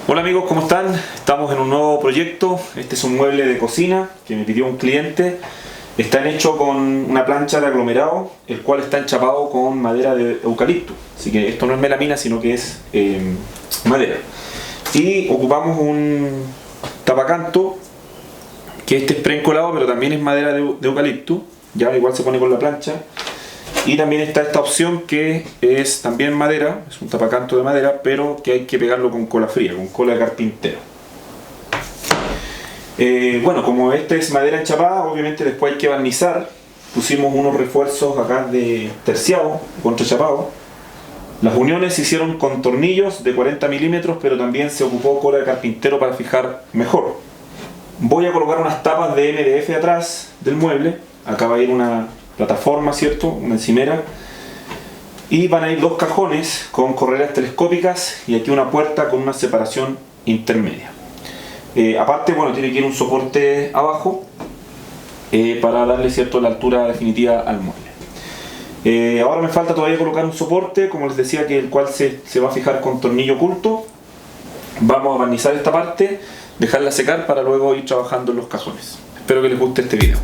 Hola amigos, ¿cómo están? Estamos en un nuevo proyecto. Este es un mueble de cocina que me pidió un cliente. Está hecho con una plancha de aglomerado, el cual está enchapado con madera de eucalipto. Así que esto no es melamina, sino que es madera. Y ocupamos un tapacanto, que este es preencolado, pero también es madera de eucalipto. Ya igual se pone con la plancha. Y también está esta opción que es también madera, es un tapacanto de madera, pero que hay que pegarlo con cola fría, con cola de carpintero. Bueno, como este es madera enchapada, obviamente después hay que barnizar. Pusimos unos refuerzos acá de terciado, contrachapado. Las uniones se hicieron con tornillos de 40 milímetros, pero también se ocupó cola de carpintero para fijar mejor. Voy a colocar unas tapas de MDF atrás del mueble. Acá va a ir una plataforma, ¿cierto? Una encimera. Y van a ir dos cajones con correas telescópicas y aquí una puerta con una separación intermedia. Aparte, bueno, tiene que ir un soporte abajo para darle, ¿cierto?, la altura definitiva al mueble. Ahora me falta todavía colocar un soporte, como les decía, que el cual se va a fijar con tornillo oculto. Vamos a barnizar esta parte, dejarla secar para luego ir trabajando en los cajones. Espero que les guste este video.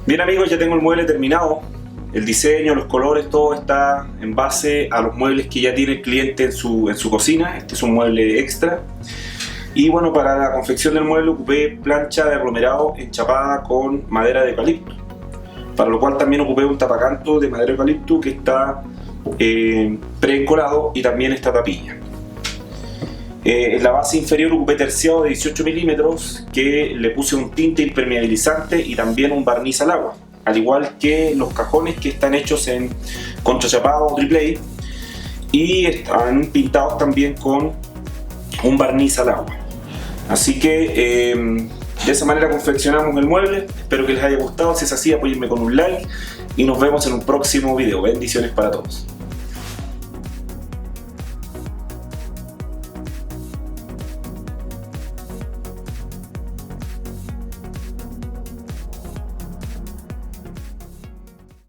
Bien amigos, ya tengo el mueble terminado. El diseño, los colores, todo está en base a los muebles que ya tiene el cliente en su cocina. Este es un mueble extra. Y bueno, para la confección del mueble ocupé plancha de aglomerado enchapada con madera de eucalipto. Para lo cual también ocupé un tapacanto de madera de eucalipto que está preencolado y también esta tapilla. En la base inferior ocupé terciado de 18 milímetros que le puse un tinte impermeabilizante y también un barniz al agua, al igual que los cajones que están hechos en contrachapado o triple A y están pintados también con un barniz al agua. Así que de esa manera confeccionamos el mueble. Espero que les haya gustado. Si es así, apóyenme con un like y nos vemos en un próximo video. Bendiciones para todos.